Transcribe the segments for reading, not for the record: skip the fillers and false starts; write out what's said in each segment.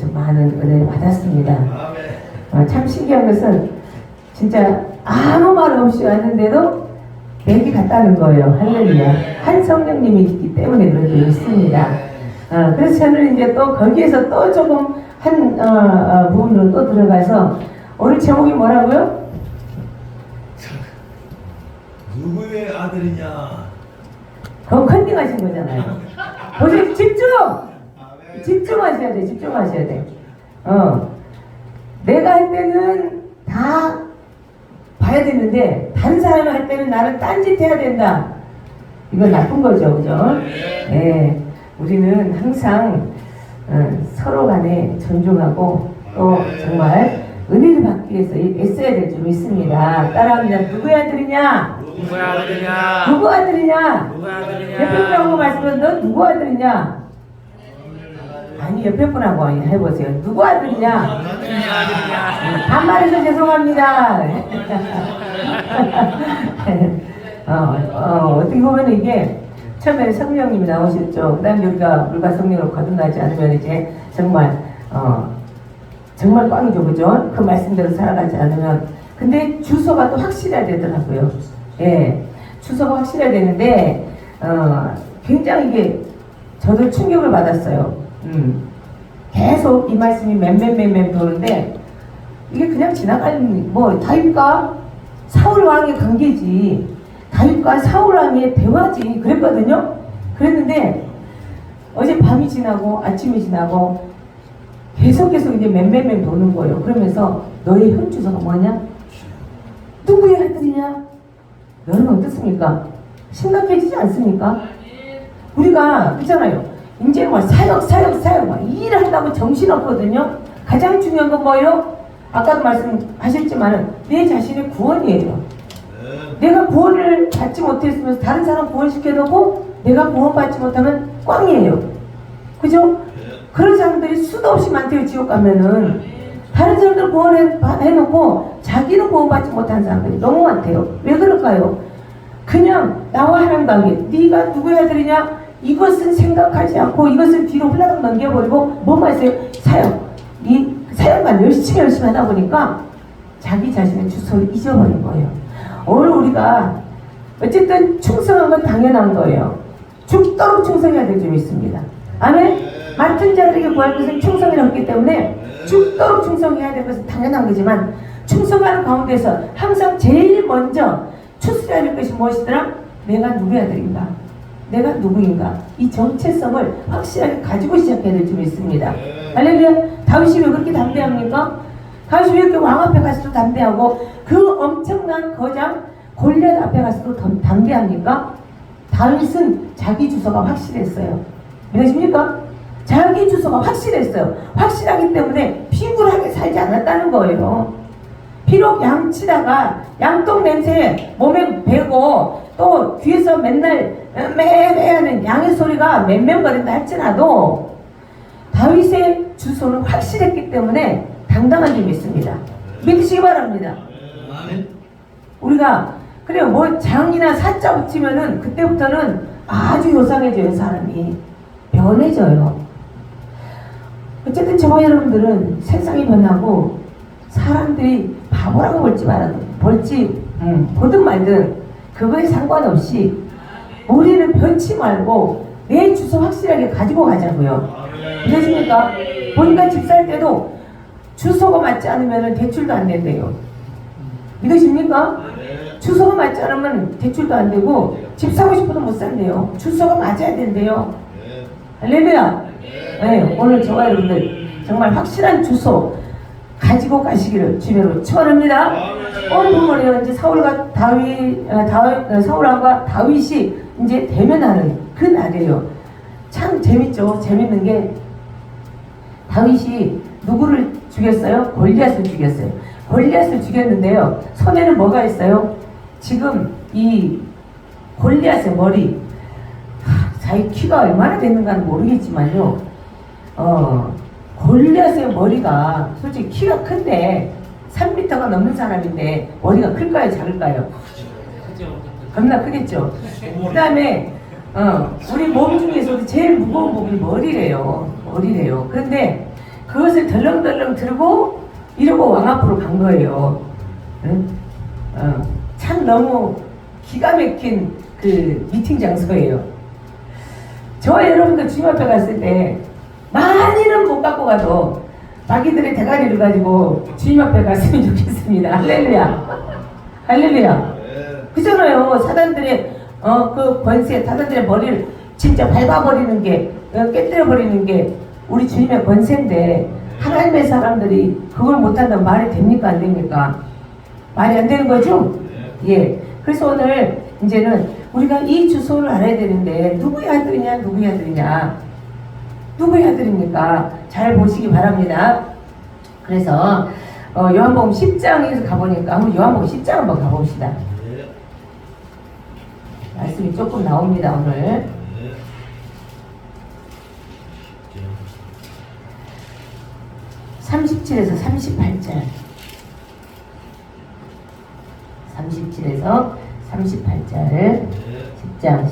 좀 많은 은혜를 받았습니다. 참 신기한 것은 진짜 아무 말 없이 왔는데도 맥이 갔다는 거예요. 할렐루야. 한 성령님이 있기 때문에 그렇게 있습니다. 그래서 저는 이제 또 거기에서 또 조금 한 부분으로 또 들어가서 오늘 제목이 뭐라고요? 누구의 아들이냐? 그건 컨닝하신 거잖아요. 보세요. 집중하셔야 돼. 집중하셔야 돼. 내가 할 때는 다 봐야 되는데 다른 사람이 할 때는 나는 딴짓 해야 된다. 이건 나쁜 거죠, 그죠? 네, 우리는 항상 서로 간에 존중하고 또 정말 은혜를 받기 위해서 애써야 될 줄 믿습니다. 따라합니다. 누구의 아들이냐? 누구의 아들이냐? 누구 아들이냐? 누구의 아들이냐? 옆에 분하고 말씀은 너 누구 아들이냐? 아니 옆에 분하고 해보세요. 누구 아들이냐? 누구의 아들이냐? 반말해서 죄송합니다. 어떻게 보면 이게 처음에 성령님이 나오셨죠. 그 다음에 우리가 물과 성령으로 거듭나지 않으면 이제 정말 정말 꽝이죠, 그죠? 그 말씀대로 살아가지 않으면. 근데 주소가 또 확실해야 되더라고요. 예, 주소가 확실해야 되는데 굉장히 이게 저도 충격을 받았어요. 계속 이 말씀이 맴 도는데 이게 그냥 지나가는 뭐 다윗과 사울 왕의 관계지, 다윗과 사울 왕의 대화지 그랬거든요. 그랬는데 어제 밤이 지나고 아침이 지나고 계속 이제 맴 도는 거예요. 그러면서 너의 현 주소가 뭐냐? 누구의 아들이냐? 여러분 어떻습니까? 심각해지지 않습니까? 우리가 그렇잖아요. 이제 뭐 사역 막 일을 한다고 정신없거든요. 가장 중요한 건 뭐예요? 아까도 말씀하셨지만 내 자신의 구원이에요. 내가 구원을 받지 못했으면서 다른 사람 구원시켜놓고 내가 구원받지 못하면 꽝이에요. 그죠? 그런 사람들이 수도 없이 많대요. 지옥 가면은 다른 사람들 구원해놓고 자기는 구원받지 못한 사람들이 너무 많대요. 왜 그럴까요? 그냥 나와 하나님 관계, 네가 누구의 아들이냐? 이것은 생각하지 않고 이것을 뒤로 흘러락 넘겨버리고 뭐만 있어요? 사역. 이 사역만 열심히 하다 보니까 자기 자신의 주소를 잊어버린 거예요. 오늘 우리가 어쨌든 충성한 건 당연한 거예요. 죽도록 충성해야 될 줄 믿습니다. 아멘? 맡은 자들에게 구할 것은 충성이라고 했기 때문에 죽도록 충성해야 될 것은 당연한 거지만 충성하는 가운데서 항상 제일 먼저 추스려야 될 것이 무엇이더라? 내가 누구의 아들인가? 내가 누구인가? 이 정체성을 확실하게 가지고 시작해야 될 줄 믿습니다. 할렐루야. 다윗이 왜 그렇게 담대합니까? 다윗이 왜 이렇게 왕 앞에 가서도 담대하고 그 엄청난 거장 골리앗 앞에 가서도 담대합니까? 다윗은 자기 주소가 확실했어요. 믿으십니까? 자기 주소가 확실했어요. 확실하기 때문에 비굴하게 살지 않았다는 거예요. 비록 양치다가 양똥 냄새 몸에 배고 또 뒤에서 맨날 매매하는 양의 소리가 맴맴거린다 할지라도 다윗의 주소는 확실했기 때문에 당당한 줄 믿습니다. 믿으시기 바랍니다. 우리가 그래요. 뭐 장이나 사자 붙이면은 그때부터는 아주 요상해져요. 사람이 변해져요. 어쨌든 저와 여러분들은 세상이 변하고 사람들이 바보라고 보든 말든 그거에 상관없이 우리는 변치 말고 내 주소 확실하게 가지고 가자고요. 믿으십니까? 보니까 집 살 때도 주소가 맞지 않으면 대출도 안 된대요. 믿으십니까? 주소가 맞지 않으면 대출도 안 되고 집 사고 싶어도 못 산대요. 주소가 맞아야 된대요. 할렐루야. 네, 오늘 저와 여러분들 정말 확실한 주소 가지고 가시기를 주님으로 축원합니다. 오늘 보면요, 이제 사울과 사울왕과 다윗이 이제 대면하는 그 날이에요. 참 재밌죠. 재밌는 게 다윗이 누구를 죽였어요? 골리앗을 죽였어요. 골리앗을 죽였는데요. 손에는 뭐가 있어요? 지금 이 골리앗의 머리, 자기 키가 얼마나 됐는가는 모르겠지만요. 골리앗의 머리가 솔직히 키가 큰데 3m가 넘는 사람인데 머리가 클까요? 작을까요? 겁나 크겠죠. 그 다음에 우리 몸 중에서도 제일 무거운 부분이 머리래요. 그런데 그것을 덜렁덜렁 들고 이러고 왕 앞으로 간 거예요. 응? 참 너무 기가 막힌 그 미팅 장소예요. 저 여러분들 주님 앞에 갔을 때 많이는 못 갖고 가도 자기들의 대가리를 가지고 주님 앞에 갔으면 좋겠습니다. 할렐루야. 할렐루야. 그잖아요. 사단들의 그 권세, 사단들의 머리를 진짜 밟아버리는 게, 깨뜨려버리는 게 우리 주님의 권세인데 하나님의 사람들이 그걸 못한다면 말이 됩니까? 안 됩니까? 말이 안 되는 거죠? 예. 그래서 오늘 이제는 우리가 이 주소를 알아야 되는데 누구의 아들이냐, 누구의 아들이냐, 누구의 아들입니까? 잘 보시기 바랍니다. 그래서 요한복음 10장에서 가보니까 한번 요한복음 10장 한번 가봅시다. 말씀이 조금 나옵니다 오늘. 37에서 38절. 37에서 38절. 10장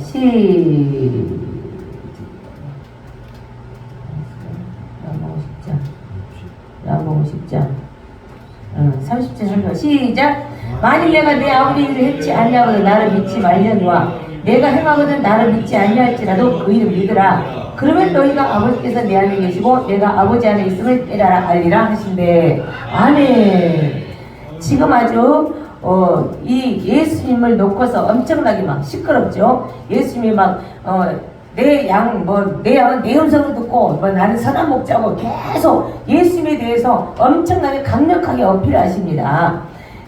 요한복음 10장 30절 시작. 만일 내가 내 아버지 일을 했지 아니하거든 나를 믿지 말려니와 내가 행하거든 나를 믿지 아니할지라도 그 일을 믿으라. 그러면 너희가 아버지께서 내 안에 계시고 내가 아버지 안에 있음을 깨달아 알리라 하신대. 아멘. 지금 아주 이 예수님을 놓고서 엄청나게 막 시끄럽죠. 예수님이 막 내 양은 내 음성을 듣고 나는 선한 목자고 계속 예수님에 대해서 엄청나게 강력하게 어필하십니다.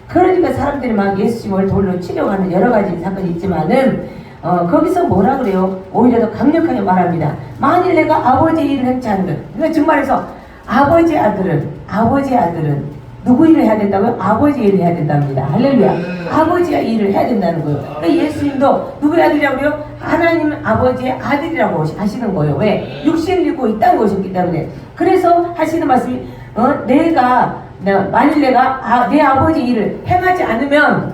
그러니까 사람들이 막 예수님을 돌로 치려고 여러 가지 사건이 있지만은 거기서 뭐라 그래요? 오히려 더 강력하게 말합니다. 만일 내가 아버지의 일을 했지 않는, 그러니까 정말해서 아버지의 아들은 누구 일을 해야 된다고요? 아버지의 일을 해야 된답니다. 할렐루야. 아버지의 일을 해야 된다는 거예요. 그러니까 예수님도 누구의 아들이라고요? 하나님 아버지의 아들이라고 하시는 거예요. 왜? 육신을 입고 이 땅에 오셨기 때문에. 그래서 하시는 말씀이 만일 내가 내 아버지 일을 행하지 않으면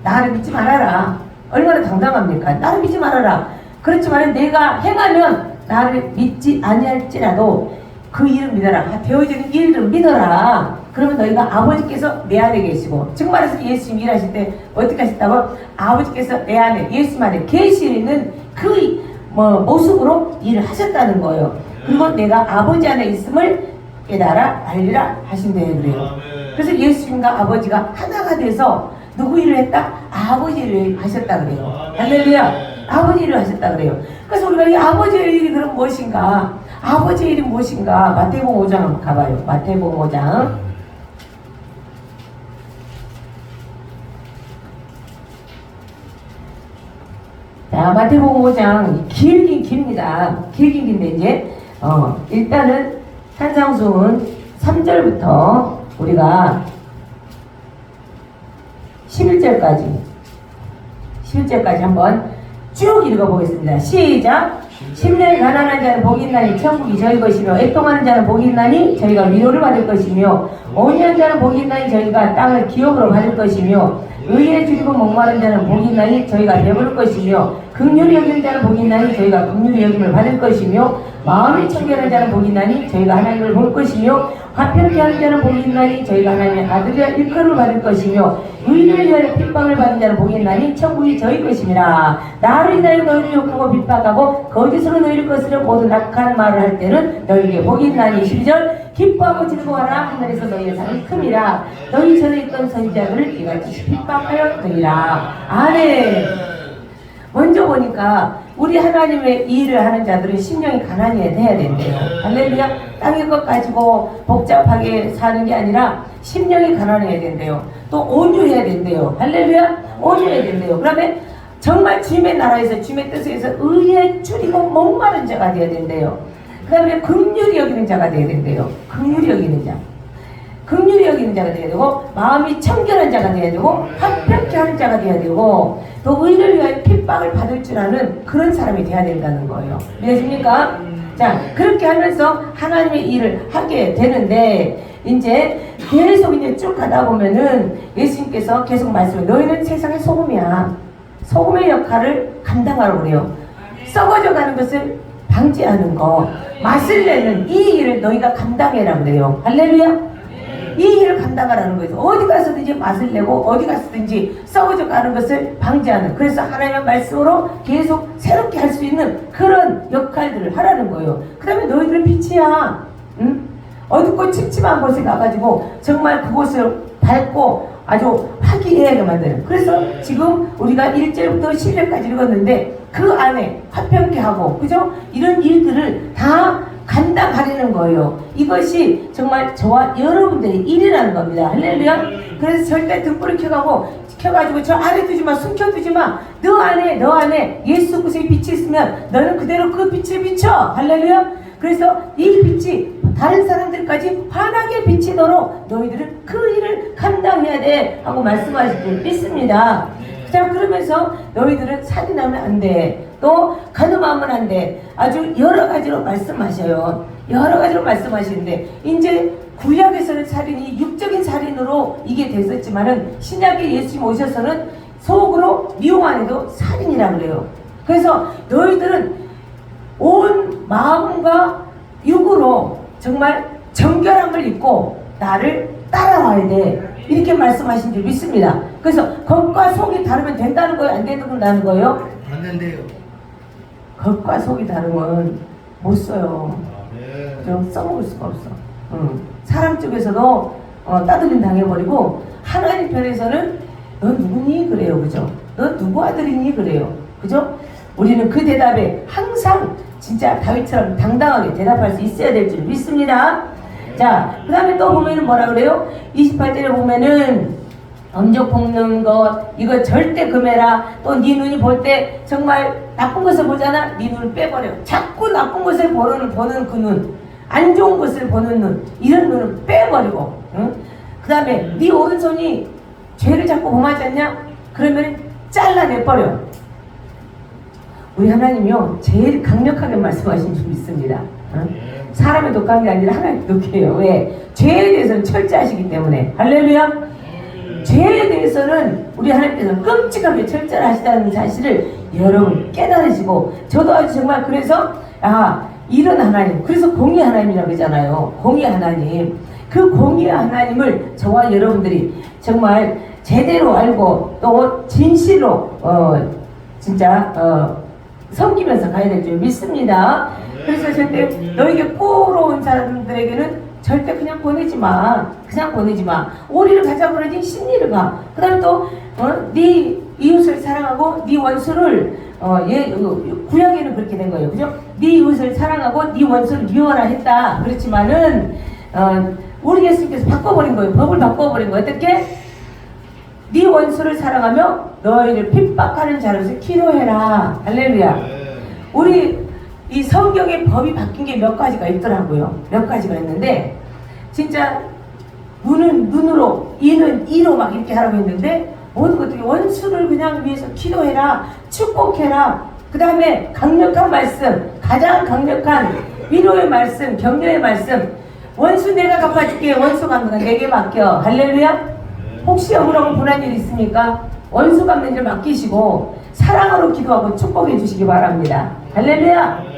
나를 믿지 말아라. 얼마나 당당합니까? 나를 믿지 말아라. 그렇지만 내가 행하면 나를 믿지 아니할지라도 그 일을 믿어라. 되어지는 일을 믿어라. 그러면 너희가 아버지께서 내 안에 계시고, 정말해서 예수님 일하실 때 어떻게 하셨다고? 아버지께서 내 안에, 예수님 안에 계시는 그 모습으로 일을 하셨다는 거예요. 그리고 내가 아버지 안에 있음을 깨달아 알리라 하신대 그래요. 그래서 예수님과 아버지가 하나가 돼서 누구 일을 했다? 아버지 일을 하셨다 그래요. 할렐루야. 아버지 일을 하셨다 그래요. 그래서 우리가 이 아버지의 일이 그럼 무엇인가? 아버지의 일이 무엇인가? 마태복음 5장 한번 가봐요. 마태복음 5장. 자, 마태복음 5장 길긴 깁니다. 길긴 긴데 이제 일단은 산상수훈 3절부터 우리가 11절까지 한번 쭉 읽어보겠습니다. 시작! 10년 가난한 자는 복이 있나니 천국이 저희 것이며 애통하는 자는 복이 있나니 저희가 위로를 받을 것이며 5년 자는 복이 있나니 저희가 땅을 기업으로 받을 것이며 의에 줄이고 목마른 자는 복이 있나니 저희가 배부를 것이며 긍휼히 여기는 자는 복이 있나니 저희가 긍휼히 여김을 받을 것이며 마음이 청결한 자는 복이 있나니 저희가 하나님을 볼 것이며 화평케 하는 자는 복이 있나니 저희가 하나님의 아들이라 일컬음을 받을 것이며 의인을 위하여 핍박을 받는 자는 복이 있나니 천국이 저희 것임이라. 나를 인하여 너희를 욕하고 핍박하고 거짓으로 너희를 거스려 모두 낙하는 말을 할 때는 너희에게 복이 있나니. 12절 기뻐하고 즐거워하라. 하늘에서 너희의 상이 큼이라. 너희 전에 있던 선지자들을 이같이 핍박하였더니라. 아멘. 먼저 보니까 우리 하나님의 일을 하는 자들은 심령이 가난해야 된대요. 할렐루야. 땅의 것 가지고 복잡하게 사는 게 아니라 심령이 가난해야 된대요. 또 온유해야 된대요. 할렐루야. 온유해야 된대요. 그러면 정말 주님의 나라에서 주님의 뜻에서 의에 줄이고 목마른 자가 되어야 된대요. 그 다음에 긍휼히 여기는 자가 되어야 된대요. 긍휼히 여기는 자. 긍휼히 여기는 자가 되어야 되고 마음이 청결한 자가 되어야 되고 화평케 하는 자가 되어야 되고 또 의를 위하여 핍박을 받을 줄 아는 그런 사람이 되어야 된다는 거예요. 믿으십니까? 자, 그렇게 하면서 하나님의 일을 하게 되는데 이제 계속 이제 쭉 가다 보면은 예수님께서 계속 말씀해. 너희는 세상의 소금이야. 소금의 역할을 감당하라고 그래요. 썩어져 가는 것을 방지하는 거. 맛을 내는 이 일을 너희가 감당해라 그래요. 할렐루야. 이 일을 감당하라는 거예요. 어디 가서든지 맛을 내고 어디 가서든지 썩어져 가는 것을 방지하는, 그래서 하나님의 말씀으로 계속 새롭게 할 수 있는 그런 역할들을 하라는 거예요. 그 다음에 너희들은 빛이야. 응? 어둡고 침침한 곳에 가가지고 정말 그곳을 밝고 아주 화기애애하게 만드는, 그래서 지금 우리가 1절부터 10절까지 읽었는데 그 안에 화평케 하고, 그죠? 이런 일들을 다 감당하려는 거예요. 이것이 정말 저와 여러분들의 일이라는 겁니다. 할렐루야. 그래서 절대 등불을 켜가지고 저 아래 두지 마, 숨겨두지 마. 너 안에 예수 그리스도의 빛이 있으면 너는 그대로 그 빛을 비춰. 할렐루야. 그래서 이 빛이 다른 사람들까지 환하게 비치도록 너희들은 그 일을 감당해야 돼 하고 말씀하실 줄 믿습니다. 자, 그러면서 너희들은 살인하면 안 돼, 또 간음하면 안 돼, 아주 여러 가지로 말씀하셔요. 여러 가지로 말씀하시는데, 이제 구약에서는 살인이 육적인 살인으로 이게 됐었지만은 신약에 예수님 오셔서는 속으로 미움 안에도 살인이라고 그래요. 그래서 너희들은 온 마음과 육으로 정말 정결함을 입고 나를 따라와야 돼, 이렇게 말씀하신 줄 믿습니다. 그래서 겉과 속이 다르면 된다는 거예요? 안 된다는 거예요? 안 된대요. 겉과 속이 다르면 못 써요. 네. 좀 써먹을 수가 없어. 사람 쪽에서도 따돌림 당해버리고, 하나님 편에서는 너 누구니? 그래요. 그죠? 너 누구 아들이니? 그래요. 그죠? 우리는 그 대답에 항상 진짜 다윗처럼 당당하게 대답할 수 있어야 될 줄 믿습니다. 자, 그 다음에 또 보면은 뭐라 그래요? 28절에 보면은 엄정 뽑는 것 이거 절대 금해라. 또 네 눈이 볼 때 정말 나쁜 것을 보잖아, 네 눈을 빼버려. 자꾸 나쁜 것을 보는 그 눈, 안 좋은 것을 보는 눈, 이런 눈을 빼버리고, 응? 그 다음에 네 오른손이 죄를 자꾸 범하지 않냐? 그러면 잘라내버려. 우리 하나님이요 제일 강력하게 말씀하신 줄 믿습니다. 사람의 독한 게 아니라 하나님의 독해요. 왜? 죄에 대해서는 철저하시기 때문에. 할렐루야. 죄에 대해서는 우리 하나님께서 끔찍하게 철저하시다는 사실을 여러분 깨달으시고, 저도 아주 정말 그래서 이런 하나님, 그래서 공의 하나님이라고 그러잖아요. 공의 하나님. 그 공의 하나님을 저와 여러분들이 정말 제대로 알고 또 진실로 진짜 섬기면서 가야 될 줄 믿습니다. 그래서 절대 너에게 꼬러온 사람들에게는 절대 그냥 보내지 마. 그냥 보내지 마. 오리를 가자 그러지 심리를 가. 그 다음에 또 네 이웃을 사랑하고 네 원수를 구약에는 그렇게 된 거예요. 그죠? 네 이웃을 사랑하고 네 원수를 미워라 했다. 그렇지만은 우리 예수님께서 바꿔버린 거예요. 법을 바꿔버린 거예요. 어떻게? 네 원수를 사랑하며 너희를 핍박하는 자로서 기도해라. 할렐루야. 우리 이 성경의 법이 바뀐 게 몇 가지가 있더라고요. 몇 가지가 있는데, 진짜 눈은 눈으로, 이는 이로 막 이렇게 하라고 했는데, 모든 것들이 원수를 그냥 위해서 기도해라, 축복해라. 그 다음에 강력한 말씀, 가장 강력한 위로의 말씀, 격려의 말씀. 원수 내가 갚아줄게. 원수 갚는 거 내게 맡겨. 할렐루야. 혹시 억울하고 분한 일 있습니까? 원수 갚는 일 맡기시고 사랑으로 기도하고 축복해 주시기 바랍니다. 할렐루야.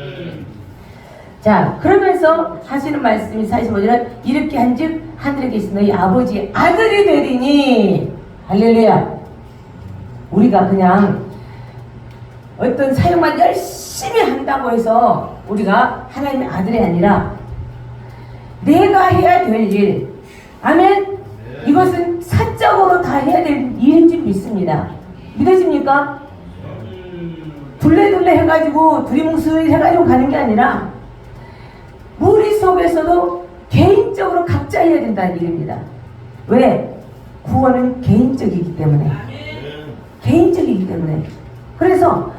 자, 그러면서 하시는 말씀이 45절은 이렇게 한즉 하늘에 계신 너희 아버지 아들이 되리니. 할렐루야. 우리가 그냥 어떤 사역만 열심히 한다고 해서 우리가 하나님의 아들이 아니라 내가 해야 될 일, 아멘. 이것은 사적으로 다 해야 될 일인 줄 믿습니다. 믿어집니까? 둘레둘레 해가지고 두리뭉술 해가지고 가는 게 아니라 무리 속에서도 개인적으로 각자 해야 된다는 일입니다. 왜? 구원은 개인적이기 때문에. 개인적이기 때문에. 그래서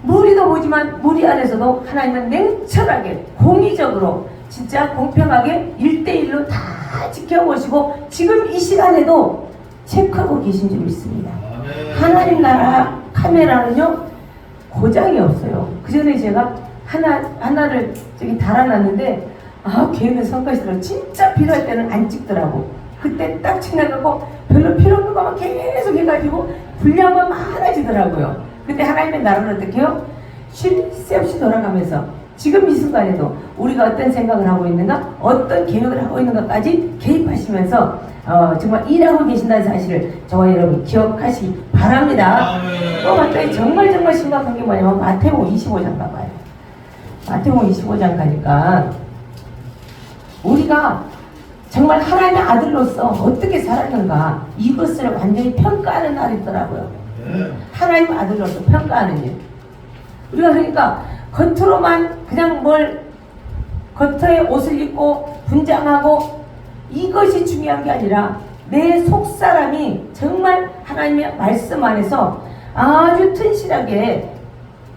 무리도 보지만 무리 안에서도 하나님은 냉철하게 공의적으로 진짜 공평하게 1대1로 다 지켜보시고 지금 이 시간에도 체크하고 계신 줄 믿습니다. 하나님 나라 카메라는요 고장이 없어요. 그 전에 제가 하나를 저기 달아놨는데 걔는 성가시더라고. 진짜 필요할 때는 안 찍더라고. 그때 딱 지나가고 별로 필요 없는 것만 계속 해가지고 분량만 많아지더라고요. 근데 하나님의 나라는 어떻게 해요? 쉴 새 없이 돌아가면서 지금 이 순간에도 우리가 어떤 생각을 하고 있는가, 어떤 계획을 하고 있는가까지 개입하시면서 정말 일하고 계신다는 사실을 저와 여러분 기억하시기 바랍니다. 또 마땅히 정말 심각한 게 뭐냐면 마태복음 25장 가봐요. 마태복음 25장 가니까 우리가 정말 하나님의 아들로서 어떻게 살았는가 이것을 완전히 평가하는 날이 있더라고요. 하나님의 아들로서 평가하는 일. 우리가 그러니까 겉으로만 그냥 겉에 옷을 입고 분장하고 이것이 중요한 게 아니라 내 속사람이 정말 하나님의 말씀 안에서 아주 튼실하게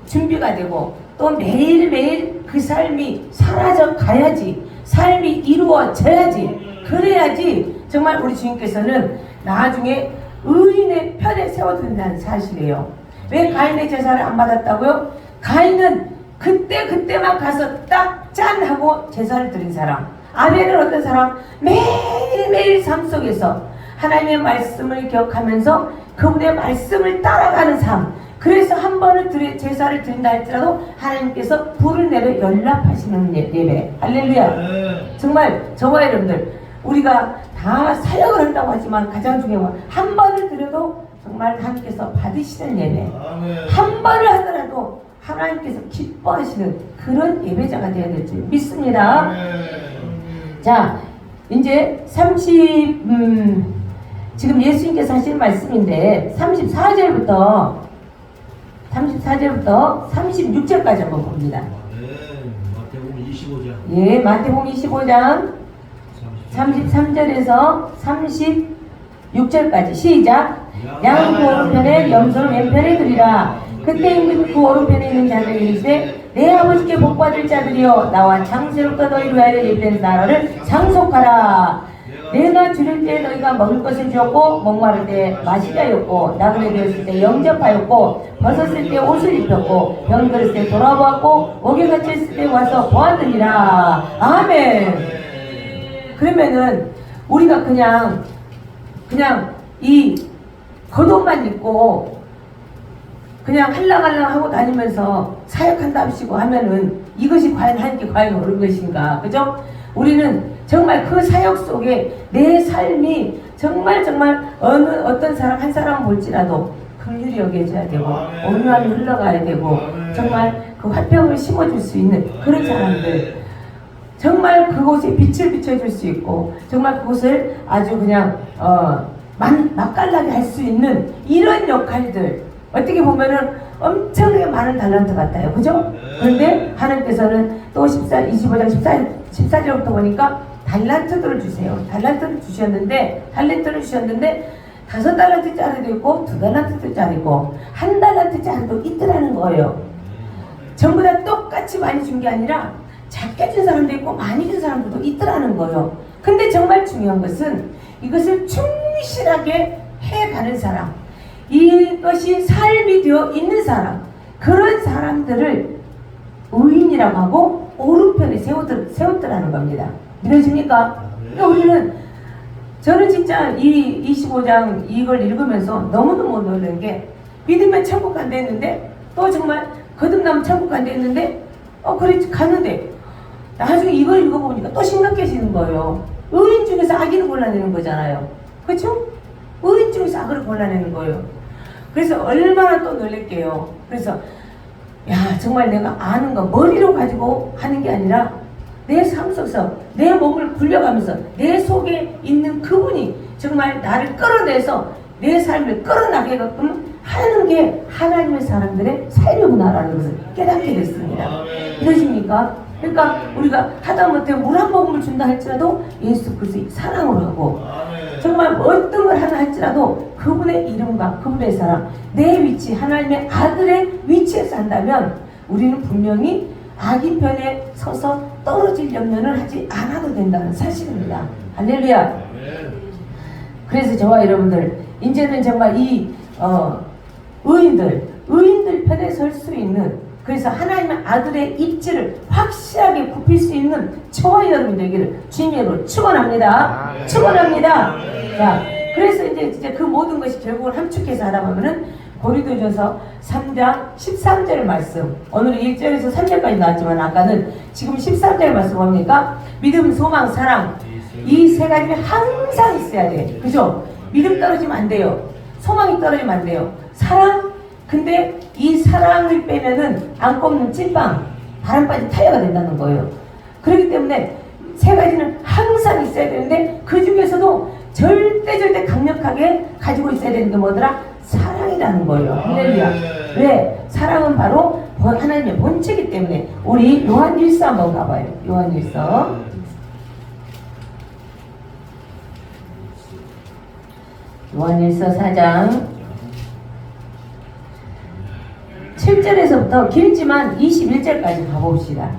준비가 되고 또 매일매일 그 삶이 사라져 가야지, 삶이 이루어져야지, 그래야지 정말 우리 주님께서는 나중에 의인의 편에 세워둔다는 사실이에요. 왜 가인의 제사를 안 받았다고요? 가인은 그때만 가서 딱 짠 하고 제사를 드린 사람. 아벨은 어떤 사람? 매일매일 삶 속에서 하나님의 말씀을 기억하면서 그분의 말씀을 따라가는 삶. 그래서 한 번을 제사를 드린다 할지라도 하나님께서 불을 내려 연락하시는 예배. 할렐루야. 정말 저와 여러분들 우리가 다 사역을 한다고 하지만 가장 중요한 건 한 번을 드려도 정말 하나님께서 받으시는 예배. 한 번을 하더라도 하나님께서 기뻐하시는 그런 예배자가 되어야 될지 믿습니다. 자, 이제 지금 예수님께서 하시는 말씀인데 34절부터 36절까지 한번 봅니다. 마태복음 25장. 예, 마태복음 25장 33절에서 36절까지 시작. 양은 그 오른편에 염소를 왼편에 두리라. 그때 임금 그 오른편에 있는 자들에게 이르시되 내 아버지께 복받을 자들이여 나와 장세롭고 너희를 위하여 예비된 나라를 상속하라. 내가 줄일 때 너희가 먹을 것을 주었고 목마를 때 마시게 하였고 나그네 되었을 때 영접하였고 벗었을 때 옷을 입혔고 병들었을 때 돌아보았고 옥에 갇혔을 때 와서 보았느니라. 아멘. 그러면은 우리가 그냥 이 겉옷만 입고 그냥 할랑할랑 하고 다니면서 사역한답시고 하면은 이것이 과연 하나님께 과연 옳은 것인가? 그죠? 우리는 정말 그 사역 속에 내 삶이 정말 어떤 사람 한 사람 볼지라도 긍휼히 여겨져야 되고 온유함이 흘러가야 되고 정말 그 화평을 심어줄 수 있는 그런 사람들, 정말 그곳에 빛을 비춰줄 수 있고 정말 그곳을 아주 그냥 맛깔나게 할 수 있는 이런 역할들, 어떻게 보면은 엄청나게 많은 달란트 같아요. 그죠? 그런데 하나님께서는 또 25장 14절부터 보니까 달란트들을 주세요. 달란트를 주셨는데 5달란트짜리도 있고 2달란트짜리도 있고 1달란트짜리도 있더라는 거예요. 전부 다 똑같이 많이 준 게 아니라 작게 준 사람도 있고 많이 준 사람들도 있더라는 거예요. 근데 정말 중요한 것은 이것을 충실하게 해가는 사람, 이것이 삶이 되어 있는 사람, 그런 사람들을 의인이라고 하고 오른편에 세웠더라는 겁니다. 믿어집니까? 그러니까 저는 진짜 이 25장 이걸 읽으면서 너무너무 놀란 게, 믿으면 천국 간다 했는데 또 정말 거듭나면 천국 간다 했는데 그래 갔는데 나중에 이걸 읽어보니까 또 심각해지는 거예요. 의인 중에서 악인을 골라내는 거잖아요. 그렇죠? 의인 중에서 악을 골라내는 거예요. 그래서 얼마나 또 놀랄게요. 그래서 정말 내가 아는 거 머리로 가지고 하는 게 아니라 내 삶 속에서 내 몸을 굴려가면서 내 속에 있는 그분이 정말 나를 끌어내서 내 삶을 끌어나게끔 하는 게 하나님의 사람들의 삶이구나라는 것을 깨닫게 됐습니다. 그러십니까? 그러니까 우리가 하다못해 물 한 모금을 준다 할지라도 예수 그리스도의 사랑으로 하고 정말 어떤 걸 하나 할지라도 그분의 이름과 그분의 사랑, 내 위치, 하나님의 아들의 위치에서 한다면 우리는 분명히 악인 편에 서서 떨어질 염려는 하지 않아도 된다는 사실입니다. 할렐루야. 그래서 저와 여러분들 이제는 정말 이 의인들 편에 설 수 있는, 그래서 하나님의 아들의 입지를 확실하게 굽힐 수 있는 저와 여러분 되기를 주님으로 축원합니다. 축원합니다. 자, 그래서 이제 그 모든 것이 결국은 함축해서 하다 보면은 고린도전서 3장 13절 말씀. 오늘은 1절에서 3절까지 나왔지만 아까는 지금 13절 말씀 뭡니까? 믿음, 소망, 사랑. 이 세 가지는 항상 있어야 돼. 그죠? 믿음 떨어지면 안 돼요. 소망이 떨어지면 안 돼요. 사랑? 근데 이 사랑을 빼면은 안 꼽는 찐빵, 바람 빠진 타이어가 된다는 거예요. 그렇기 때문에 세 가지는 항상 있어야 되는데 그 중에서도 절대 강력하게 가지고 있어야 되는 게 뭐더라? 사랑이라는 거예요. 할렐루야. 왜? 사랑은 바로 하나님의 본체이기 때문에. 우리 요한일서 한번 가봐요. 요한일서 4장 7절에서부터 길지만 21절까지 가봅시다.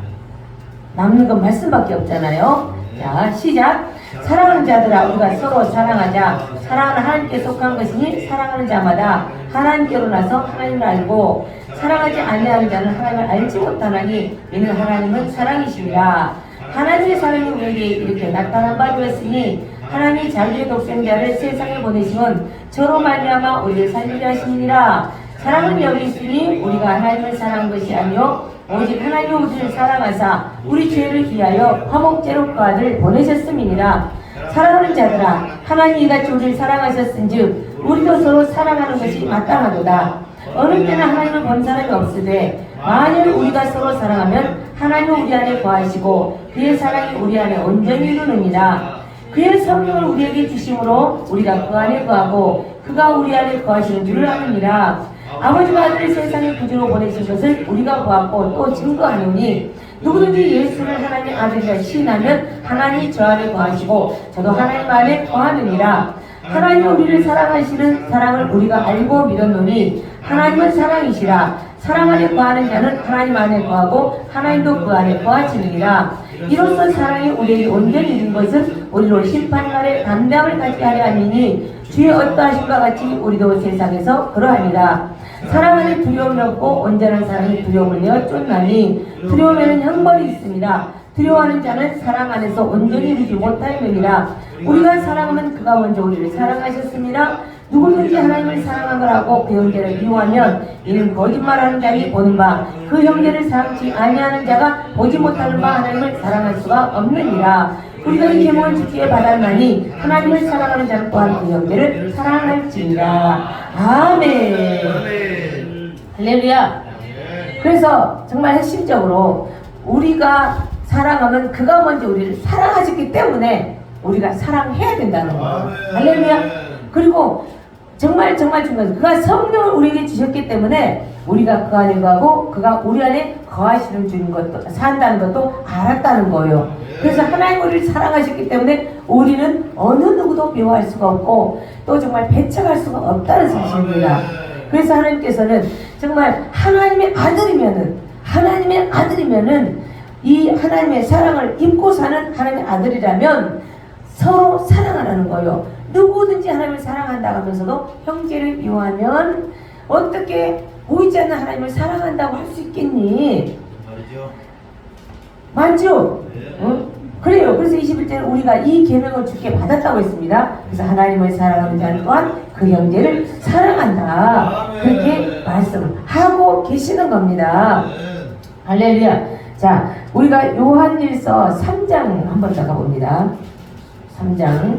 남는 건 말씀밖에 없잖아요. 자, 시작. 사랑하는 자들아, 우리가 서로 사랑하자. 사랑은 하나님께 속한 것이니 사랑하는 자마다 하나님께로 나서 하나님을 알고, 사랑하지 아니하는 자는 하나님을 알지 못하나니 이는 하나님은 사랑이시니라. 하나님의 사랑이 우리에게 이렇게 나타난 바 되었으니 하나님이 자기의 독생자를 세상에 보내심은 저로 말미암아 우리를 살리려 하심이니라. 사랑은 여기 있으니 우리가 하나님을 사랑한 것이 아니요 오직 하나님이 우리를 사랑하사 우리 죄를 위하여 화목제로 그 아들을 보내셨음이니라. 사랑하는 자들아, 하나님이 이같이 우리를 사랑하셨은즉 우리도 서로 사랑하는 것이 마땅하도다. 어느 때나 하나님을 본 사람이 없으되 만일 우리가 서로 사랑하면 하나님은 우리 안에 거하시고 그의 사랑이 우리 안에 온전히 이루느니라. 그의 성령을 우리에게 주심으로 우리가 그 안에 거하고 그가 우리 안에 거하시는 줄을 아느니라. 아버지가 아들을 세상에 구주로 보내신 것을 우리가 보았고 또 증거하노니 누구든지 예수를 하나님의 아들이라 시인하면 하나님이 저 안에 거하시고 저도 하나님 안에 거하느니라. 하나님이 우리를 사랑하시는 사랑을 우리가 알고 믿었노니 하나님은 사랑이시라. 사랑 안에 거하는 자는 하나님 안에 거하고 하나님도 그 안에 거하시느니라. 이로써 사랑이 우리에게 온전히 이룬 것은 우리로 심판날에 담대함을 갖게 하려 하니니 주의 어떠하심과 같이 우리도 세상에서 그러하니라. 사랑 안에 두려움이 없고 온전한 사랑이 두려움을 내어 쫓나니 두려움에는 형벌이 있습니다. 두려워하는 자는 사랑 안에서 온전히 이루지 못하느니라. 우리가 사랑하면 그가 먼저 우리를 사랑하셨습니다. 누구든지 하나님을 사랑한 거라고 그 형제를 미워하면 이는 거짓말하는 자니 보는 바 그 형제를 사랑치 아니하는 자가 보지 못하는 바 하나님을 사랑할 수가 없느니라. 우리가 이 계명을 지키게 받았나니 하나님을 사랑하는 자는 또한 그 형제를 사랑할지니라. 아멘. 할렐루야. 그래서 정말 핵심적으로 우리가 사랑하면 그가 먼저 우리를 사랑하셨기 때문에 우리가 사랑해야 된다는 거예요. 할렐루야. 그리고 정말 중요해요. 그가 성령을 우리에게 주셨기 때문에 우리가 그 안에 거하고 그가 우리 안에 거하시는 주는 것도 산다는 것도 알았다는 거예요. 그래서 하나님 우리를 사랑하셨기 때문에 우리는 어느 누구도 미워할 수가 없고 또 정말 배척할 수가 없다는 사실입니다. 그래서 하나님께서는 정말 하나님의 아들이면은 이 하나님의 사랑을 입고 사는 하나님의 아들이라면 서로 사랑하라는 거예요. 누구든지 하나님을 사랑한다고 하면서도 형제를 미워하면 어떻게 보이지 않는 하나님을 사랑한다고 할 수 있겠니? 맞죠? 응? 그래요. 그래서 21절에 우리가 이 계명을 주께 받았다고 했습니다. 그래서 하나님을 사랑하는 자는 또한 그 형제를 사랑한다. 그렇게 말씀하고 계시는 겁니다. 할렐루야. 자, 우리가 요한일서 3장 한번 더 가봅니다. 3장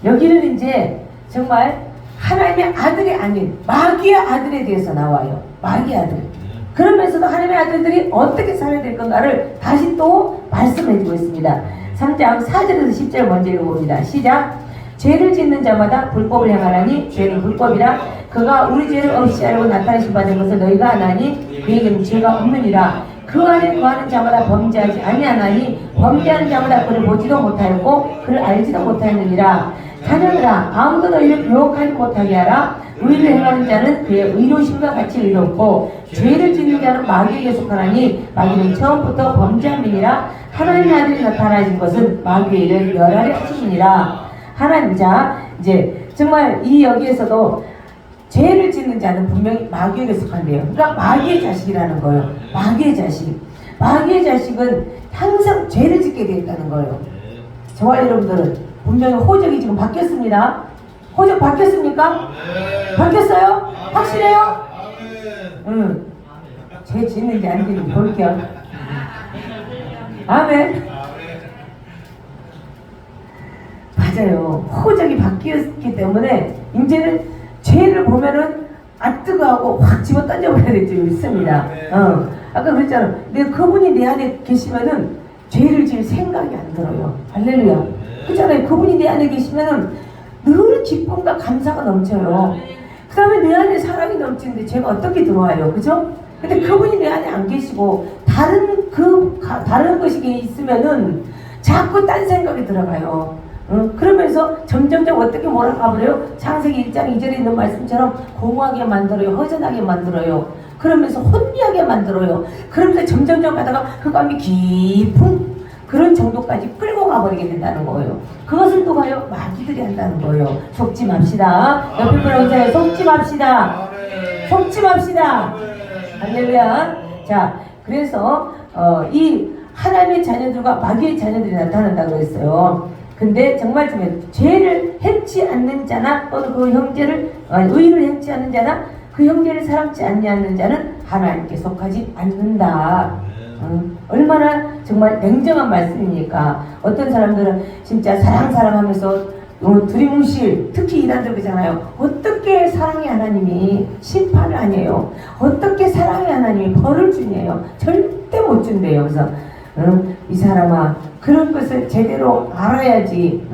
여기는 이제 정말 하나님의 아들이 아닌 마귀의 아들에 대해서 나와요. 마귀의 아들. 그러면서도 하나님의 아들들이 어떻게 살아야 될 건가를 다시 또 말씀해주고 있습니다. 3장 4절에서 10절 먼저 읽어봅니다. 시작. 죄를 짓는 자마다 불법을 행하나니 죄는 불법이라. 그가 우리 죄를 없이 알고 나타내신 바 된 것을 너희가 아나니 그에게는 죄가 없느니라. 그 안에 거하는 자마다 범죄하지 아니하나니 범죄하는 자마다 그를 보지도 못하였고 그를 알지도 못하였느니라. 자녀들아, 아무도 너희를 유혹하지 못하게 하라. 의를 행하는 자는 그의 의로심과 같이 의롭고 죄를 짓는 자는 마귀에게 속하나니 마귀는 처음부터 범죄함이니라. 하나님의 아들이 나타나신 것은 마귀의 일을 멸하려 하심이니라. 하나님, 자 이제 정말 이 여기에서도 죄를 짓는 자는 분명히 마귀에게 속한대요. 그러니까 마귀의 자식이라는 거예요. 마귀의 자식. 마귀의 자식은 항상 죄를 짓게 되어 있다는 거예요. 저와 여러분들은 분명히 호적이 지금 바뀌었습니다. 호적 바뀌었습니까? 아멘. 바뀌었어요? 아멘. 확실해요? 아멘. 응. 죄 짓는지 안 짓는지 볼게요. 아멘. 맞아요. 호적이 바뀌었기 때문에 이제는 죄를 보면은 아 뜨거하고 확 집어 던져버려야 될 줄 믿습니다. 아까 그랬잖아. 근데 그분이 내 안에 계시면은 죄를 지을 생각이 안 들어요. 할렐루야. 그렇잖아요. 그분이 내 안에 계시면은 늘 기쁨과 감사가 넘쳐요. 그 다음에 내 안에 사랑이 넘치는데 죄가 어떻게 들어와요? 그죠? 근데 그분이 내 안에 안 계시고 다른 것이 있으면은 자꾸 딴 생각이 들어가요. 그러면서 점점점 어떻게 몰아가버려요? 창세기 1장 2절에 있는 말씀처럼 공허하게 만들어요. 허전하게 만들어요. 그러면서 혼미하게 만들어요. 그러면서 점점점 가다가 그 감이 깊은 그런 정도까지 끌고 가버리게 된다는 거예요. 그것을 또 가요? 마귀들이 한다는 거예요. 속지 맙시다. 옆에 분하고 있어요. 속지 맙시다. 속지 맙시다. 할렐루야. 자, 그래서 이 하나님의 자녀들과 마귀의 자녀들이 나타난다고 했어요. 근데 정말 중요해요. 죄를 행치 않는 자나 또는 그 형제를 의를 행치 않는 자나 그 형제를 사랑치 않는 자는 하나님께 속하지 않는다. 얼마나 정말 냉정한 말씀입니까? 어떤 사람들은 진짜 사랑하면서 두리뭉실 특히 이단들 그잖아요. 어떻게 사랑의 하나님이 심판을 아니에요? 어떻게 사랑의 하나님이 벌을 주냐요? 절대 못 준대요. 그래서 이 사람아 그런 것을 제대로 알아야지.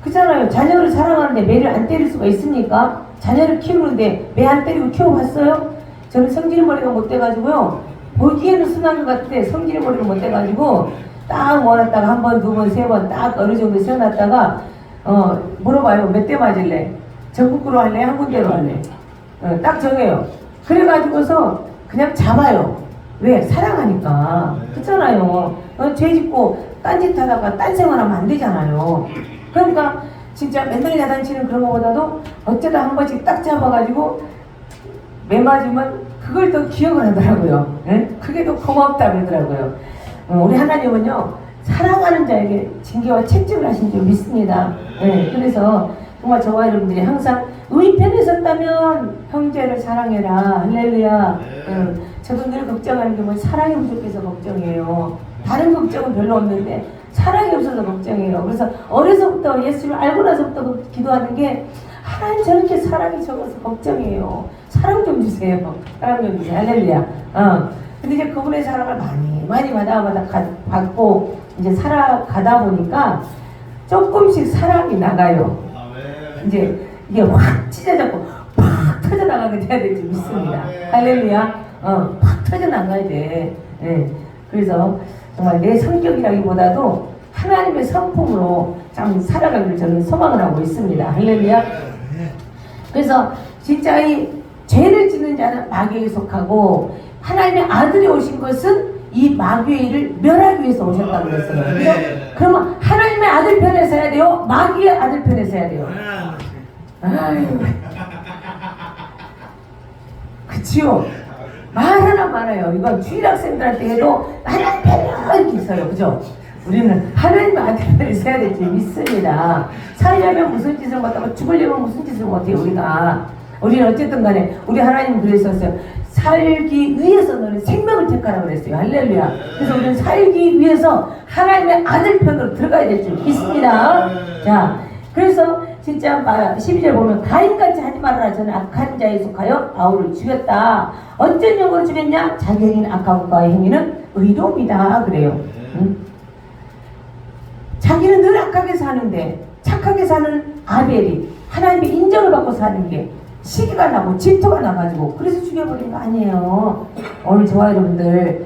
그잖아요. 자녀를 사랑하는데 매를 안 때릴 수가 있습니까? 자녀를 키우는데 매 안 때리고 키워봤어요? 저는 성질의 머리가 못 돼가지고요. 보기에는 순한 것 같은데 성질의 머리가 못 돼가지고 딱 모았다가 한 번, 두 번, 세 번 딱 어느 정도 세워놨다가 물어봐요. 몇 대 맞을래? 전국구로 할래? 한 군데로 할래? 딱 정해요. 그래가지고서 그냥 잡아요. 왜? 사랑하니까. 그렇잖아요. 죄 짓고 딴짓 하다가 딴 생활하면 안 되잖아요. 그러니까 진짜 맨날 야단치는 그런 것보다도 어쩌다 한 번씩 딱 잡아가지고 매 맞으면 그걸 더 기억을 하더라고요. 네? 그게 더 고맙다 그러더라고요. 우리 하나님은요 사랑하는 자에게 징계와 책임을 하신 줄 믿습니다. 네, 그래서 정말 저와 여러분들이 항상 의 편에 섰다면 형제를 사랑해라. 할렐루야. 저도 늘 걱정하는 게 뭐 사랑이 부족해서 걱정이에요. 다른 걱정은 별로 없는데 사랑이 없어서 걱정이에요. 그래서 어려서부터 예수를 알고 나서부터 기도하는 게 하나님 저렇게 사랑이 적어서 걱정이에요. 사랑 좀 주세요. 사랑 좀 주세요. 할렐루야. 근데 이제 그분의 사랑을 많이 받고 이제 살아가다 보니까 조금씩 사랑이 나가요. 이제 이게 확 찢어졌고 팍 터져나가게 돼야 될지 믿습니다. 할렐루야. 팍 터져나가야 돼. 네. 그래서 정말 내 성격이라기보다도 하나님의 성품으로 참 살아가기를 저는 소망을 하고 있습니다. 할렐루야. 그래서 진짜 이 죄를 짓는 자는 마귀에게 속하고 하나님의 아들이 오신 것은 이 마귀의 일을 멸하기 위해서 오셨다고 그랬어요. 그래서 그러면 하나님의 아들 편에 서야 돼요? 마귀의 아들 편에 서야 돼요? 아유. 그치요? 말하나 말아요. 이건 주일학생들한테 해도 하나님 편에 이렇게 있어요. 그죠? 우리는 하나님 아들 편에 서야 될지 믿습니다. 살려면 무슨 짓을 못하고 죽으려면 무슨 짓을 못해요. 우리는 어쨌든 간에 우리 하나님은 그랬었어요. 살기 위해서 너는 생명을 택하라고 그랬어요. 할렐루야. 그래서 우리는 살기 위해서 하나님의 아들 편으로 들어가야 될 줄 믿습니다. 자, 그래서 진짜 12절 보면 가인같이 하지 말아라. 저는 악한 자에 속하여 아우를 죽였다. 어떤 영으로 죽였냐? 자기 행위는 악하고 그의 행위는 의로움이다. 그래요. 자기는 늘 악하게 사는데 착하게 사는 아벨이 하나님의 인정을 받고 사는 게 시기가 나고 질투가 나가지고 그래서 죽여버린 거 아니에요. 오늘 저와 여러분들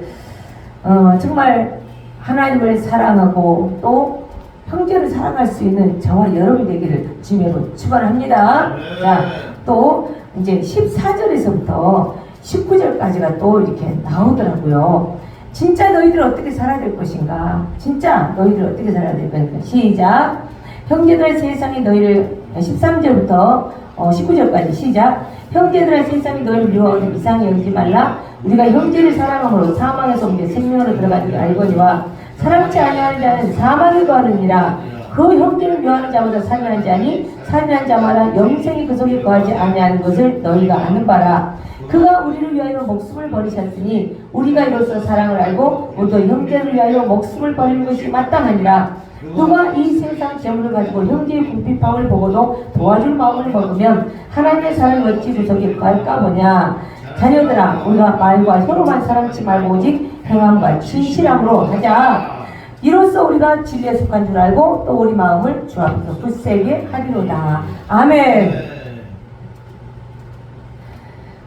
정말 하나님을 사랑하고 또 형제를 사랑할 수 있는 저와 여러분이 되기를 주님으로 축원합니다. 자, 또 이제 14절에서부터 19절까지가 또 이렇게 나오더라고요. 진짜 너희들 어떻게 살아야 될 것인가? 진짜 너희들 어떻게 살아야 될 것인가? 시작. 형제들의 세상이 너희를 13절부터 19절까지 시작. 형제들의 세상이 너희를 미워하고 이상히 여기지 말라. 우리가 형제를 사랑함으로 사망에서 우리 생명으로 들어가는 게 알거니와 사랑치 아니하는 자는 사망에 거하느니라. 그 형제를 묘하는 자마다 살인한 자니 살인한 자마다 영생이 그 속에 거하지 아니하는 것을 너희가 아는 바라. 그가 우리를 위하여 목숨을 버리셨으니 우리가 이로써 사랑을 알고 모두 형제를 위하여 목숨을 버리는 것이 마땅하니라. 누가 이 세상 재물을 가지고 형제의 궁핍함을 보고도 도와줄 마음을 먹으면 하나님의 사랑이 어찌 그 속에 거할까 보냐. 자녀들아, 우리가 말과 혀로만 사랑치 말고 오직 행함과 진실함으로 하자. 이로써 우리가 진리에 속한 줄 알고 또 우리 마음을 주 앞에서 굳세게 하리로다. 아멘.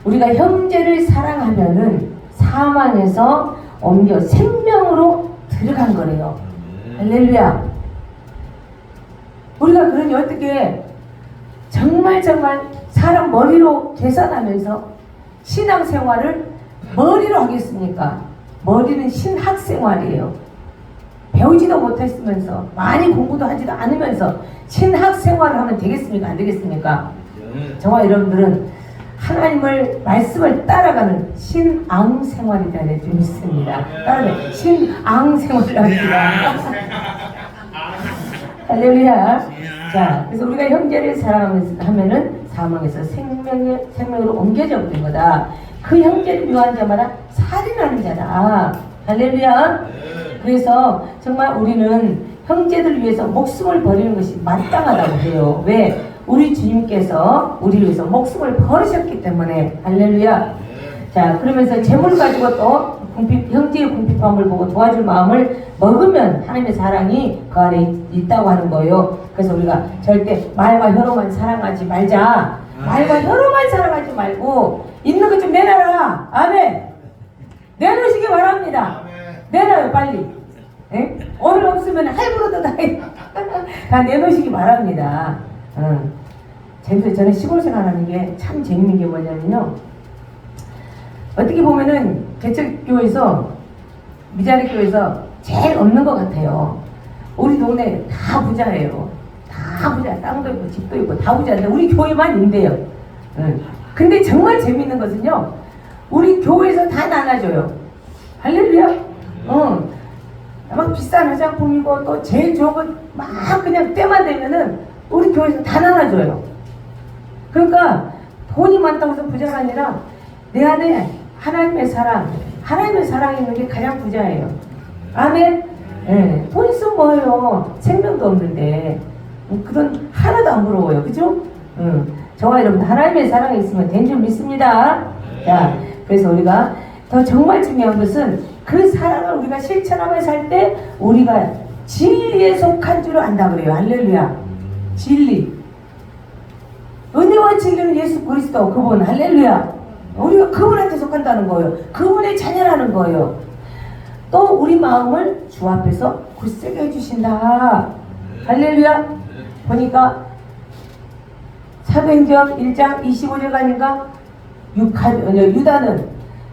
우리가 형제를 사랑하면은 사망에서 옮겨 생명으로 들어간 거래요. 할렐루야. 우리가 그러니 어떻게 정말 사람 머리로 계산하면서 신앙생활을 머리로 하겠습니까? 머리는 신학생활이에요. 배우지도 못했으면서 많이 공부도 하지도 않으면서 신학생활을 하면 되겠습니까? 안 되겠습니까? 저와 여러분들은 하나님을 말씀을 따라가는 신앙생활이 되어야 될 줄 믿습니다. 따라가는 신앙생활을 합니다. 할렐루야. 자, 그래서 우리가 형제를 사랑하면은 사망에서 생명으로 옮겨져 버린 거다. 그 형제를 묘한 자마다 살인하는 자다. 할렐루야. 그래서 정말 우리는 형제들을 위해서 목숨을 버리는 것이 마땅하다고 해요. 왜? 우리 주님께서 우리를 위해서 목숨을 버리셨기 때문에. 할렐루야. 자, 그러면서 재물을 가지고 또 형제의 궁핍함을 보고 도와줄 마음을 먹으면 하나님의 사랑이 그 안에 있다고 하는 거예요. 그래서 우리가 절대 말과 혀로만 사랑하지 말자. 말과 혀로만 사랑하지 말고 있는 것 좀 내놔라. 아멘. 내놓으시기 바랍니다. 내놔요, 빨리. 에? 오늘 없으면 할부로도 다 내놓으시기 바랍니다. 저는 시골 생활하는 게 참 재밌는 게 뭐냐면요. 어떻게 보면은 개척교회에서 미자리 교회에서 제일 없는 것 같아요. 우리 동네 다 부자예요. 다 부자. 땅도 있고 집도 있고 다 부자인데 우리 교회만 임대요. 근데 정말 재밌는 것은요. 우리 교회에서 다 나눠줘요. 할렐루야. 막 비싼 화장품이고 또 제일 좋은 거 막 그냥 때만 되면은 우리 교회에서 다 나눠줘요. 그러니까 돈이 많다고 해서 부자가 아니라 내 안에 하나님의 사랑이 있는 게 가장 부자예요. 아멘. 네. 돈 있으면 뭐예요? 생명도 없는데 그 돈 하나도 안 부러워요. 그죠? 저와 여러분 하나님의 사랑이 있으면 된 줄 믿습니다. 자, 그래서 우리가 더 정말 중요한 것은 그 사랑을 우리가 실천하며 살 때 우리가 진리에 속한 줄 안다 그래요. 할렐루야. 진리. 은혜와 진리는 예수 그리스도 그분. 할렐루야. 우리가 그분한테 속한다는 거예요. 그분의 자녀라는 거예요. 또 우리 마음을 주 앞에서 굳세게 해주신다. 할렐루야. 보니까 사도행전 1장 25절 가니까 유다는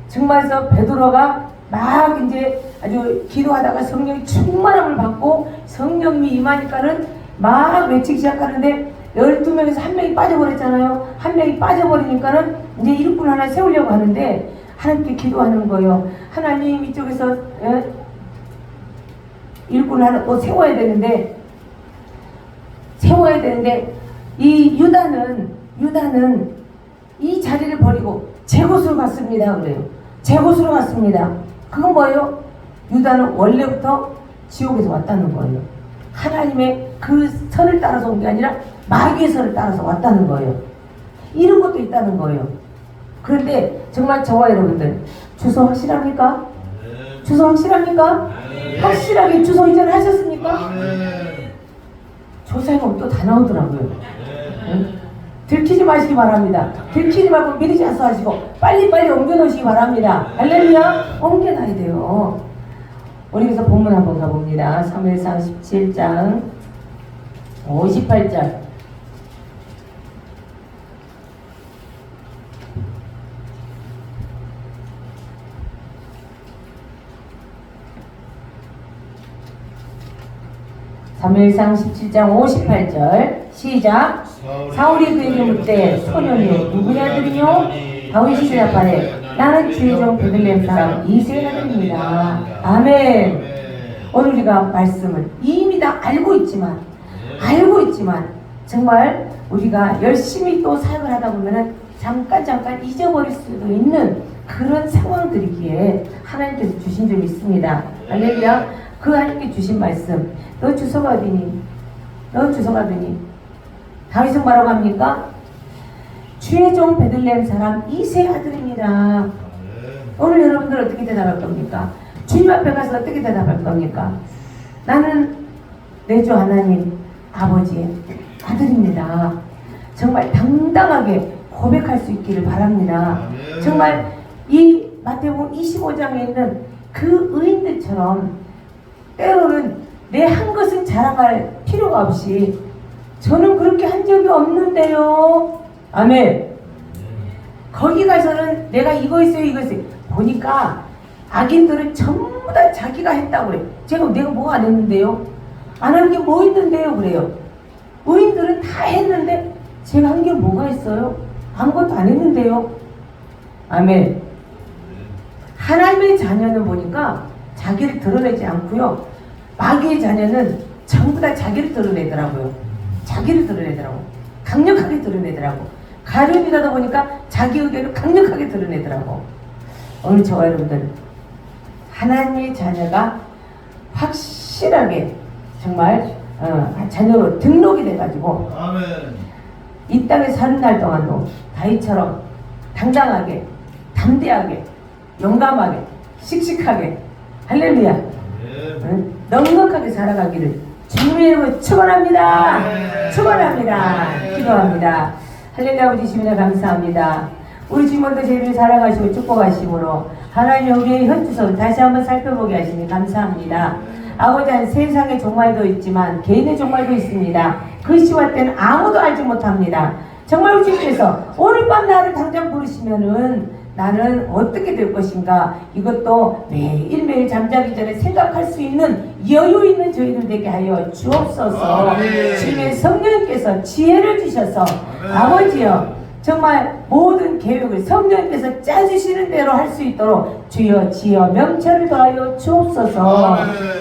정말서 베드로가 막 이제 아주 기도하다가 성령이 충만함을 받고 성령이 임하니까는 막 외치기 시작하는데 12명에서 한 명이 빠져버렸잖아요. 한 명이 빠져버리니까는 이제 일꾼 하나 세우려고 하는데 하나님께 기도하는 거예요. 하나님 이쪽에서 일꾼 하나 또 세워야 되는데 이 유다는 이 자리를 버리고 제 곳으로 갔습니다. 그래요. 제 곳으로 갔습니다. 그건 뭐예요? 유다는 원래부터 지옥에서 왔다는 거예요. 하나님의 그 선을 따라서 온 게 아니라 마귀의 선을 따라서 왔다는 거예요. 이런 것도 있다는 거예요. 그런데 정말 저와 여러분들 주소 확실합니까? 주소 확실합니까? 확실하게 주소 이전 하셨습니까? 조사해보면 또 다 나오더라고요. 들키지 마시기 바랍니다. 들키지 말고 미리 자수하시고 빨리빨리 옮겨놓으시기 바랍니다. 할렐루야. 옮겨놔야 돼요. 우리 그래서 본문 한번 가봅니다. 사무엘상 17장 58절. 사무엘상 17장 58절 시작. 사울이 그에게 묻되 소년이 누구의 아들이뇨? 다윗이 대답하되 나는 주의 종 베들레헴 사람 이새의 아들입니다. 아멘. 오늘 우리가 말씀을 이미 다 알고 있지만 알고 있지만 정말 우리가 열심히 또 사역을 하다 보면은 잠깐 잊어버릴 수도 있는 그런 상황들이기에 하나님께서 주신 점이 있습니다. 할렐루야. 그 하나님께 주신 말씀, 너 주소가 어디니? 너 주소가 어디니? 다윗은 뭐라고 합니까? 주의 종 베들레헴 사람 이세 아들입니다. 오늘 여러분들 어떻게 대답할 겁니까? 주님 앞에 가서 어떻게 대답할 겁니까? 나는 내 주 하나님 아버지의 아들입니다. 정말 당당하게 고백할 수 있기를 바랍니다. 정말 이 마태복음 25장에 있는 그 의인들처럼 때로는 내 한 것은 자랑할 필요가 없이 저는 그렇게 한 적이 없는데요. 아멘. 거기 가서는 내가 이거 있어요 이거 있어요. 보니까 악인들은 전부 다 자기가 했다고 그래. 내가 뭐 안 했는데요? 안 한 게 뭐 있는데요? 그래요. 의인들은 다 했는데 제가 한 게 뭐가 있어요? 아무것도 안 했는데요. 아멘. 하나님의 자녀는 보니까 자기를 드러내지 않고요. 마귀의 자녀는 전부 다 자기를 드러내더라고요. 자기를 드러내더라고. 강력하게 드러내더라고. 가룟이라다 보니까 자기 의견을 강력하게 드러내더라고. 오늘 저와 여러분들 하나님의 자녀가 확실하게 정말 자녀로 등록이 돼가지고 아멘. 이 땅에 사는 날 동안도 다윗처럼 당당하게, 담대하게, 용감하게, 씩씩하게, 할렐루야, 넉넉하게 살아가기를 주님의 이름으로 축원합니다. 축원합니다. 기도합니다. 할렐루야. 아버지 주님에 감사합니다. 우리 주님도 저희를 사랑하시고 축복하시므로 하나님 우리의 현주소를 다시 한번 살펴보게 하시니 감사합니다. 아버지 한 세상의 종말도 있지만 개인의 종말도 있습니다. 그 시와 때는 아무도 알지 못합니다. 정말 우리 주님께서 오늘 밤 나를 당장 부르시면은 나는 어떻게 될 것인가, 이것도 매일매일 잠자기 전에 생각할 수 있는 여유 있는 저희들 되게 하여 주옵소서. 주님의 성령님께서 지혜를 주셔서 아버지여 정말 모든 계획을 성령님께서 짜주시는 대로 할 수 있도록 주여 지혜와 명철을 더하여 주옵소서.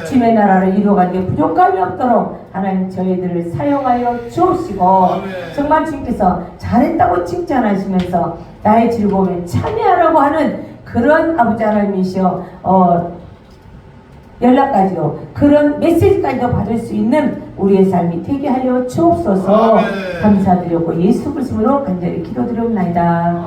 주님의 나라를 이루어가는 게 부족함이 없도록 하나님 저희들을 사용하여 주옵시고, 정말 주님께서 잘했다고 칭찬하시면서 나의 즐거움에 참여하라고 하는 그런 아버지 하나님이시여 연락까지도 그런 메시지까지도 받을 수 있는 우리의 삶이 되게 하여 주옵소서. 감사드렸고 예수 그리스도로 간절히 기도드리옵나이다.